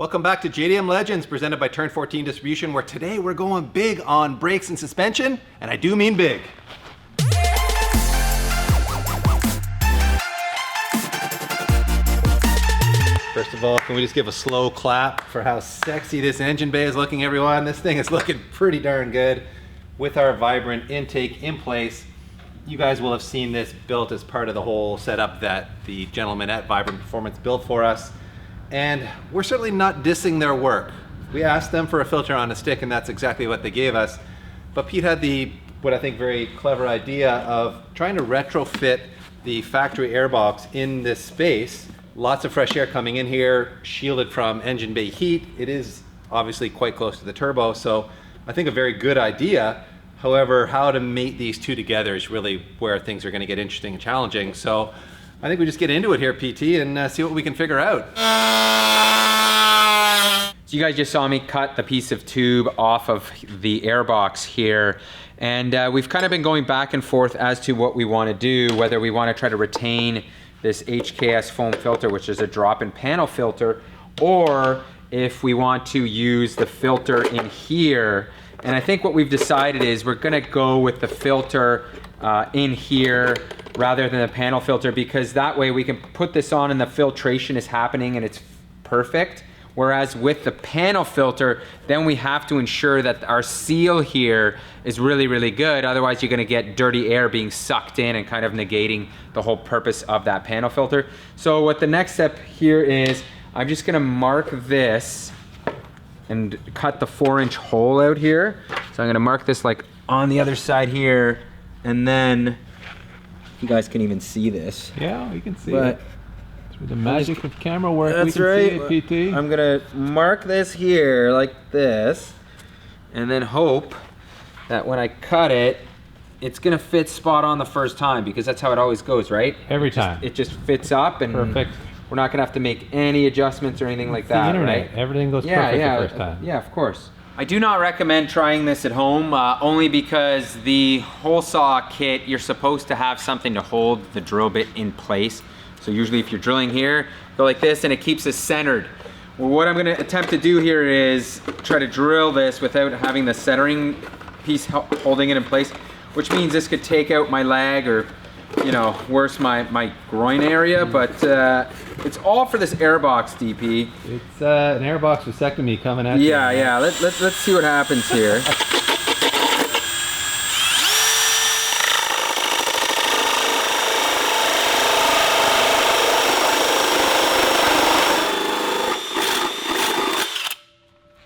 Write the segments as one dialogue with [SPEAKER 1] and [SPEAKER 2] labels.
[SPEAKER 1] Welcome back to JDM Legends, presented by Turn 14 Distribution, where today we're going big on brakes and suspension, and I do mean big. First of all, can we just give a slow clap for how sexy this engine bay is looking, everyone? This thing is looking pretty darn good with our vibrant intake in place. You guys will have seen this built as part of the whole setup that the gentlemen at Vibrant Performance built for us. And we're certainly not dissing their work. We asked them for a filter on a stick, and that's exactly what they gave us. But Pete had the, what I think, very clever idea of trying to retrofit the factory airbox in this space. Lots of fresh air coming in here, shielded from engine bay heat. It is obviously quite close to the turbo, so I think a very good idea. However, how to mate these two together is really where things are going to get interesting and challenging. So I think we just get into it here, PT, and see what we can figure out.
[SPEAKER 2] So you guys just saw me cut the piece of tube off of the airbox here. And we've kind of been going back and forth as to what we want to do, whether we want to try to retain this HKS foam filter, which is a drop-in panel filter, or if we want to use the filter in here. And I think what we've decided is we're gonna go with the filter in here rather than the panel filter, because that way we can put this on and the filtration is happening and it's perfect. Whereas with the panel filter, then we have to ensure that our seal here is really, really good. Otherwise, you're gonna get dirty air being sucked in and kind of negating the whole purpose of that panel filter. So what the next step here is, I'm just gonna mark this and cut the 4-inch hole out here. So I'm gonna mark this like on the other side here, and then you guys can even see this.
[SPEAKER 3] Yeah, you can see
[SPEAKER 2] But
[SPEAKER 3] it. Through the magic of camera work,
[SPEAKER 2] that's
[SPEAKER 3] we can
[SPEAKER 2] right.
[SPEAKER 3] see it, PT.
[SPEAKER 2] I'm gonna mark this here like this, and then hope that when I cut it, it's gonna fit spot on the first time, because that's how it always goes, right?
[SPEAKER 3] Every time.
[SPEAKER 2] It just fits up, and
[SPEAKER 3] Perfect.
[SPEAKER 2] we're not gonna have to make any adjustments or anything like
[SPEAKER 3] It's the
[SPEAKER 2] that,
[SPEAKER 3] internet.
[SPEAKER 2] right?
[SPEAKER 3] Everything goes perfect the first time.
[SPEAKER 2] Yeah, of course. I do not recommend trying this at home, only because the hole saw kit, you're supposed to have something to hold the drill bit in place. So usually if you're drilling here, go like this and it keeps it centered. Well, what I'm gonna attempt to do here is try to drill this without having the centering piece holding it in place, which means this could take out my leg or, you know, worse, my groin area, but it's all for this airbox, DP.
[SPEAKER 3] It's an airbox vasectomy coming at you.
[SPEAKER 2] Yeah, let's see what happens here.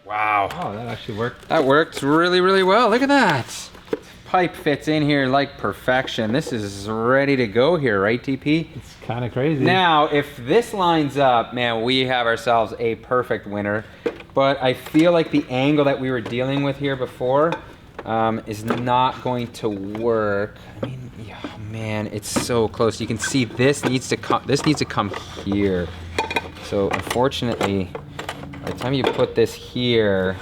[SPEAKER 2] Wow.
[SPEAKER 3] Oh, that actually worked.
[SPEAKER 2] That worked really, really well. Look at that. Pipe fits in here like perfection. This is ready to go here, right, DP?
[SPEAKER 3] It's kind of crazy.
[SPEAKER 2] Now, if this lines up, man, we have ourselves a perfect winner. But I feel like the angle that we were dealing with here before is not going to work. I mean, yeah, man, it's so close. You can see this needs to come. This needs to come here. So unfortunately, by the time you put this here,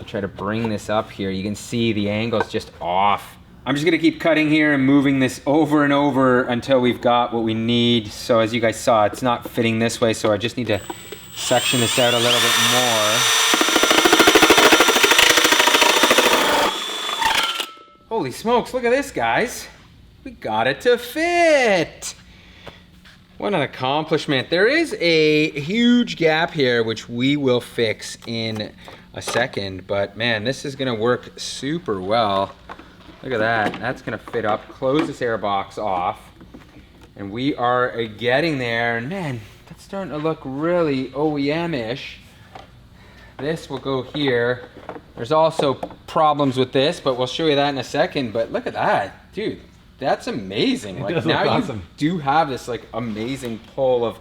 [SPEAKER 2] you try to bring this up here, you can see the angle's just off. I'm just gonna keep cutting here and moving this over and over until we've got what we need. So as you guys saw, it's not fitting this way, so I just need to section this out a little bit more. Holy smokes, look at this, guys. We got it to fit. What an accomplishment. There is a huge gap here, which we will fix in a second, but man, this is gonna work super well. Look at that, that's gonna fit up. Close this airbox off, and we are getting there. And man, that's starting to look really OEM-ish. This will go here. There's also problems with this, but we'll show you that in a second. But look at that, dude. That's amazing. Like, now
[SPEAKER 3] awesome.
[SPEAKER 2] You do have this like amazing pull of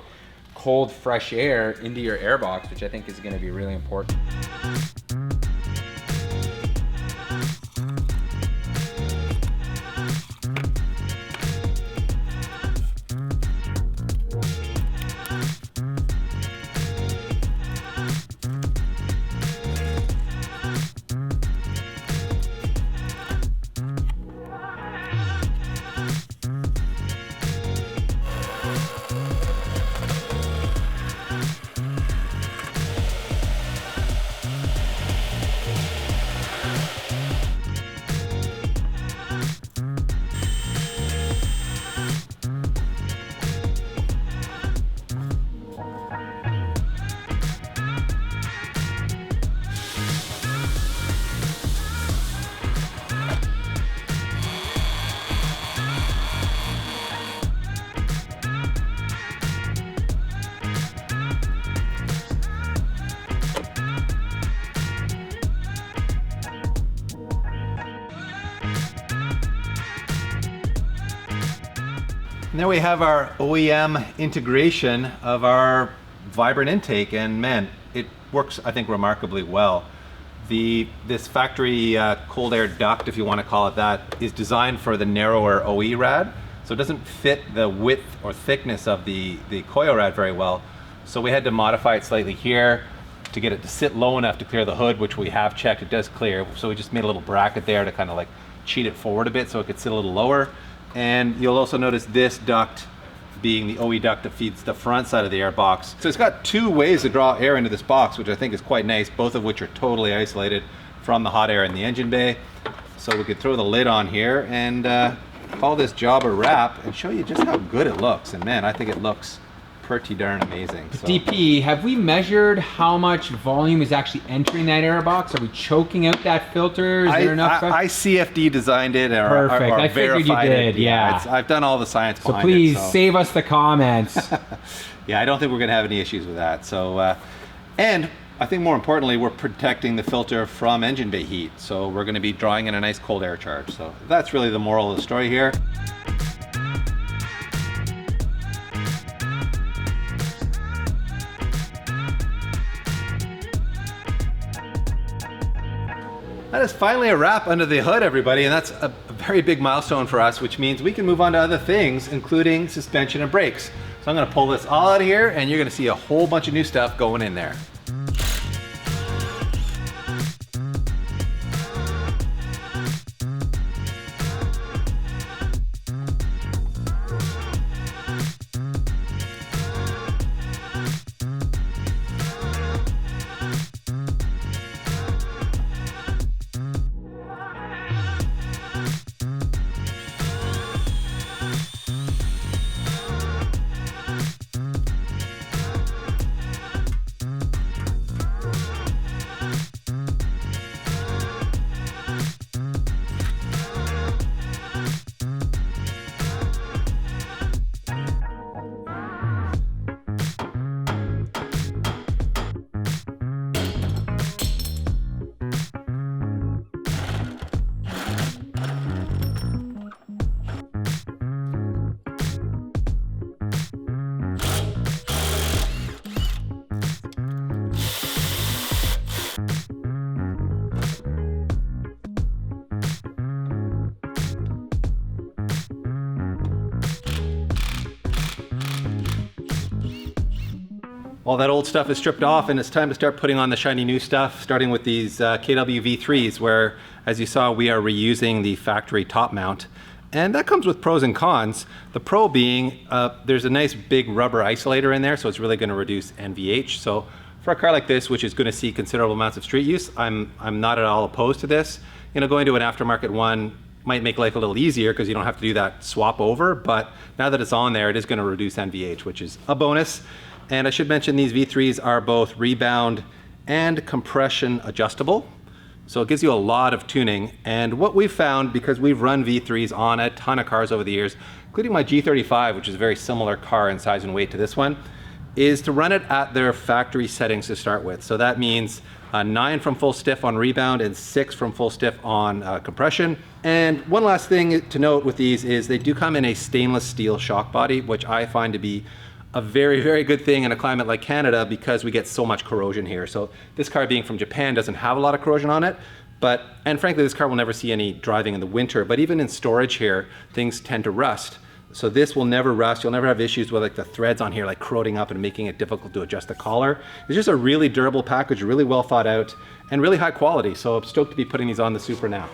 [SPEAKER 2] cold, fresh air into your airbox, which I think is going to be really important.
[SPEAKER 1] And there we have our OEM integration of our Vibrant intake, and man, it works, I think, remarkably well. This factory cold air duct, if you want to call it that, is designed for the narrower OE rad, so it doesn't fit the width or thickness of the coil rad very well. So we had to modify it slightly here to get it to sit low enough to clear the hood, which we have checked, it does clear. So we just made a little bracket there to kind of like cheat it forward a bit so it could sit a little lower. And you'll also notice this duct being the OE duct that feeds the front side of the air box. So it's got two ways to draw air into this box, which I think is quite nice, both of which are totally isolated from the hot air in the engine bay. So we could throw the lid on here and call this job a wrap and show you just how good it looks. And man, I think it looks pretty darn amazing. So.
[SPEAKER 2] DP, have we measured how much volume is actually entering that air box? Are we choking out that filter? Is there enough?
[SPEAKER 1] I CFD designed it or,
[SPEAKER 2] Perfect.
[SPEAKER 1] or
[SPEAKER 2] I figured you did, yeah.
[SPEAKER 1] I've done all the science behind
[SPEAKER 2] please,
[SPEAKER 1] it. So
[SPEAKER 2] save us the comments.
[SPEAKER 1] Yeah, I don't think we're going to have any issues with that. So, and I think more importantly, we're protecting the filter from engine bay heat. So we're going to be drawing in a nice cold air charge. So that's really the moral of the story here. That is finally a wrap under the hood, everybody, and that's a very big milestone for us, which means we can move on to other things, including suspension and brakes. So I'm gonna pull this all out of here, and you're gonna see a whole bunch of new stuff going in there. All that old stuff is stripped off and it's time to start putting on the shiny new stuff, starting with these KW V3s where, as you saw, we are reusing the factory top mount. And that comes with pros and cons. The pro being, there's a nice big rubber isolator in there, so it's really gonna reduce NVH. So for a car like this, which is gonna see considerable amounts of street use, I'm not at all opposed to this. You know, going to an aftermarket one might make life a little easier because you don't have to do that swap over, but now that it's on there, it is gonna reduce NVH, which is a bonus. And I should mention these V3s are both rebound and compression adjustable. So it gives you a lot of tuning. And what we've found, because we've run V3s on a ton of cars over the years, including my G35, which is a very similar car in size and weight to this one, is to run it at their factory settings to start with. So that means 9 from full stiff on rebound and 6 from full stiff on compression. And one last thing to note with these is they do come in a stainless steel shock body, which I find to be a very, very good thing in a climate like Canada because we get so much corrosion here. So this car being from Japan doesn't have a lot of corrosion on it, and frankly, this car will never see any driving in the winter, but even in storage here, things tend to rust. So this will never rust. You'll never have issues with like the threads on here like corroding up and making it difficult to adjust the collar. It's just a really durable package, really well thought out, and really high quality. So I'm stoked to be putting these on the Supra now.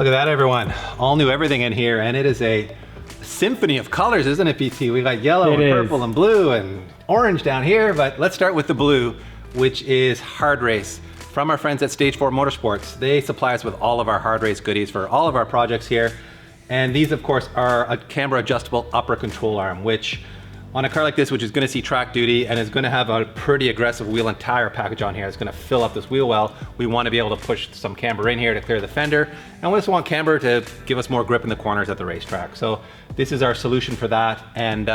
[SPEAKER 1] Look at that, everyone. All new everything in here, and it is a symphony of colors, isn't it, PT? We got yellow and purple and blue and orange down here, but let's start with the blue, which is hard race. From our friends at Stage 4 Motorsports. They supply us with all of our hard race goodies for all of our projects here. And these, of course, are a camber adjustable upper control arm, which on a car like this, which is going to see track duty and is going to have a pretty aggressive wheel and tire package on here, it's going to fill up this wheel well. We want to be able to push some camber in here to clear the fender. And we just want camber to give us more grip in the corners at the racetrack. So this is our solution for that. And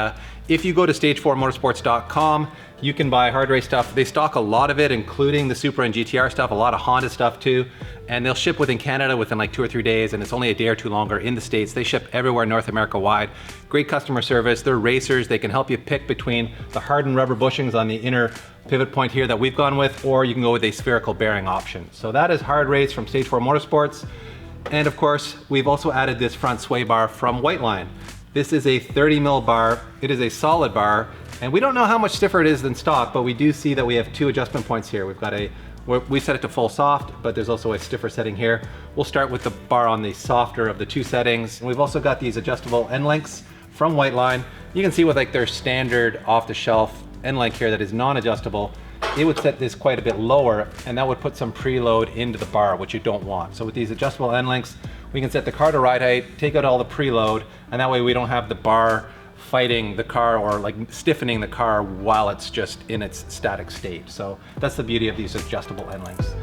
[SPEAKER 1] if you go to stage4motorsports.com, you can buy hard race stuff. They stock a lot of it, including the Supra and GTR stuff, a lot of Honda stuff too. And they'll ship within Canada within like 2 or 3 days, and it's only a day or two longer in the States. They ship everywhere North America wide. Great customer service. They're racers. They can help you pick between the hardened rubber bushings on the inner pivot point here that we've gone with, or you can go with a spherical bearing option. So that is hard race from Stage 4 Motorsports. And of course, we've also added this front sway bar from Whiteline. This is a 30 mil bar. It is a solid bar. And we don't know how much stiffer it is than stock, but we do see that we have 2 adjustment points here. We've got we set it to full soft, but there's also a stiffer setting here. We'll start with the bar on the softer of the 2 settings. And we've also got these adjustable end lengths from Whiteline. You can see with like their standard off-the-shelf end length here that is non-adjustable, it would set this quite a bit lower, and that would put some preload into the bar, which you don't want. So with these adjustable end lengths, we can set the car to ride height, take out all the preload, and that way we don't have the bar fighting the car or like stiffening the car while it's just in its static state. So that's the beauty of these adjustable end lengths.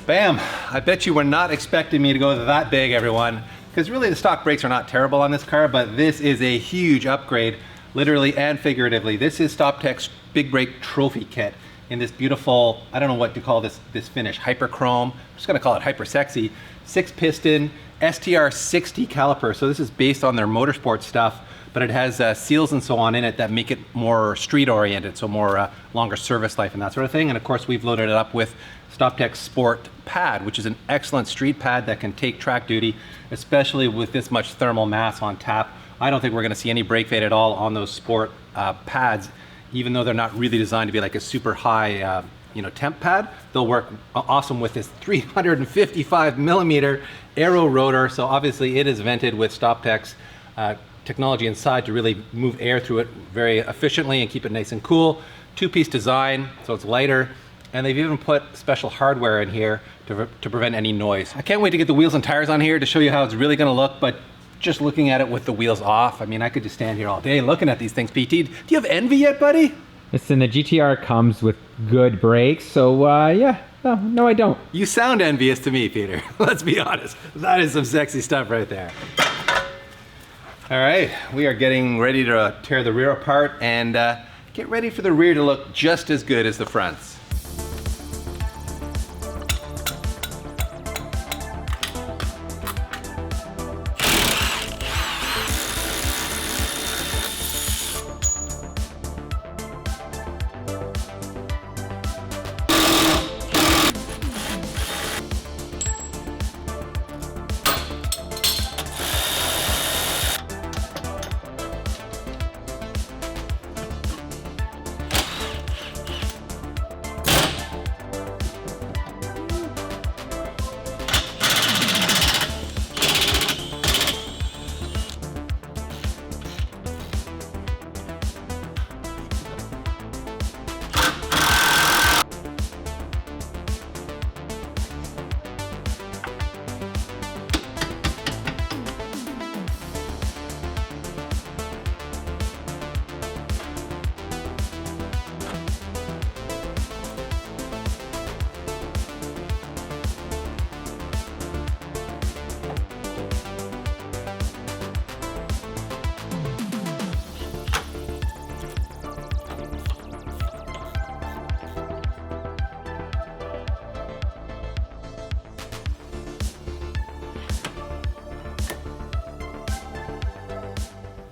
[SPEAKER 1] Bam! I bet you were not expecting me to go that big, everyone, because really the stock brakes are not terrible on this car, but this is a huge upgrade, literally and figuratively. This is StopTech's Big Brake Trophy Kit in this beautiful, I don't know what to call this finish, hyperchrome, I'm just gonna call it hyper sexy, 6-piston STR60 caliper. So this is based on their motorsport stuff, but it has seals and so on in it that make it more street oriented, so more longer service life and that sort of thing. And of course we've loaded it up with StopTech Sport Pad, which is an excellent street pad that can take track duty, especially with this much thermal mass on tap. I don't think we're gonna see any brake fade at all on those sport pads, even though they're not really designed to be like a super high temp pad. They'll work awesome with this 355 millimeter aero rotor. So obviously it is vented with StopTech's technology inside to really move air through it very efficiently and keep it nice and cool. 2-piece design, so it's lighter. And they've even put special hardware in here to prevent any noise. I can't wait to get the wheels and tires on here to show you how it's really gonna look, but just looking at it with the wheels off, I mean, I could just stand here all day looking at these things. PT, do you have envy yet, buddy?
[SPEAKER 2] Listen, the GTR comes with good brakes, so yeah, no I don't.
[SPEAKER 1] You sound envious to me, Peter. Let's be honest. That is some sexy stuff right there. All right, we are getting ready to tear the rear apart and get ready for the rear to look just as good as the fronts.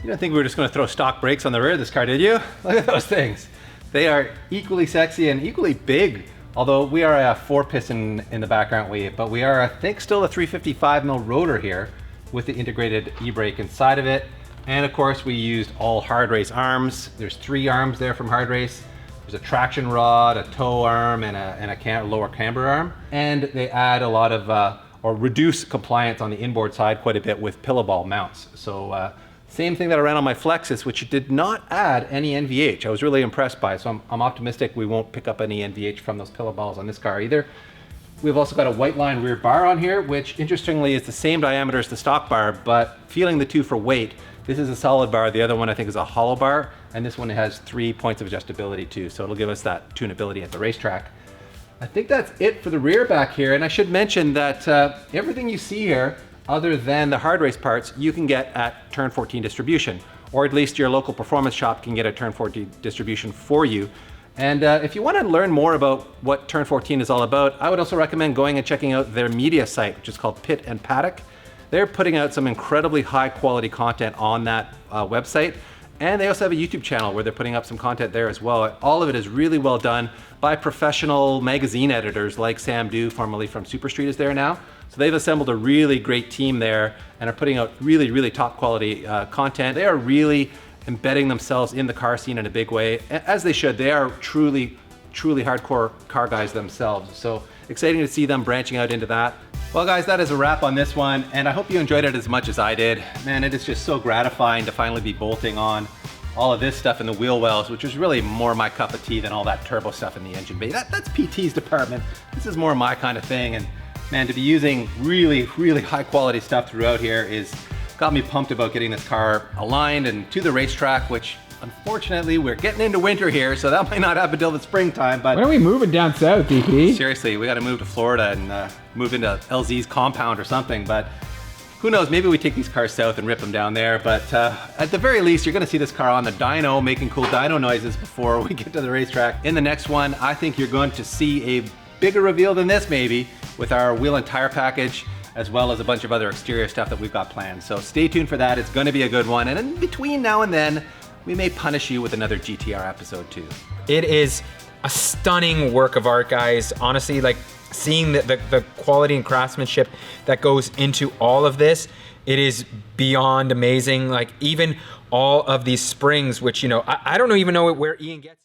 [SPEAKER 1] You don't think we were just going to throw stock brakes on the rear of this car, did you? Look at those things. They are equally sexy and equally big. Although we are a 4-piston in the back, aren't we? But we are, I think, still a 355mm rotor here with the integrated e-brake inside of it. And of course, we used all Hard Race arms. There's 3 arms there from Hard Race. There's a traction rod, a tow arm, and a lower camber arm. And they add a lot of, or reduce compliance on the inboard side quite a bit with pillow ball mounts. So same thing that I ran on my Flexus, which did not add any NVH. I was really impressed by it, so I'm optimistic we won't pick up any NVH from those pillow balls on this car either. We've also got a white line rear bar on here, which interestingly is the same diameter as the stock bar, but feeling the two for weight, this is a solid bar, the other one I think is a hollow bar, and this one has 3 points of adjustability too, so it'll give us that tunability at the racetrack. I think that's it for the rear back here, and I should mention that everything you see here, other than the Hard Race parts, you can get at Turn 14 distribution, or at least your local performance shop can get a Turn 14 distribution for you. And if you want to learn more about what Turn 14 is all about, I would also recommend going and checking out their media site, which is called Pit and Paddock. They're putting out some incredibly high quality content on that website. And they also have a YouTube channel where they're putting up some content there as well. All of it is really well done by professional magazine editors like Sam Dew, formerly from Super Street, is there now. So they've assembled a really great team there and are putting out really, really top quality content. They are really embedding themselves in the car scene in a big way, as they should. They are truly, truly hardcore car guys themselves. So exciting to see them branching out into that. Well guys, that is a wrap on this one, and I hope you enjoyed it as much as I did. Man, it is just so gratifying to finally be bolting on all of this stuff in the wheel wells, which is really more my cup of tea than all that turbo stuff in the engine bay. That's PT's department. This is more my kind of thing, and man, to be using really, really high quality stuff throughout here is got me pumped about getting this car aligned and to the racetrack, which unfortunately we're getting into winter here, so that might not happen until the springtime. But
[SPEAKER 3] when are we moving down south, DP?
[SPEAKER 1] Seriously, we got to move to Florida and move into LZ's compound or something. But who knows, maybe we take these cars south and rip them down there. But at the very least, you're going to see this car on the dyno making cool dyno noises before we get to the racetrack. In the next one, I think you're going to see a bigger reveal than this maybe, with our wheel and tire package, as well as a bunch of other exterior stuff that we've got planned. So stay tuned for that. It's going to be a good one. And in between now and then, we may punish you with another GTR episode too.
[SPEAKER 2] It is a stunning work of art, guys. Honestly, like seeing the quality and craftsmanship that goes into all of this, it is beyond amazing. Like even all of these springs, which, you know, I don't even know where Ian gets.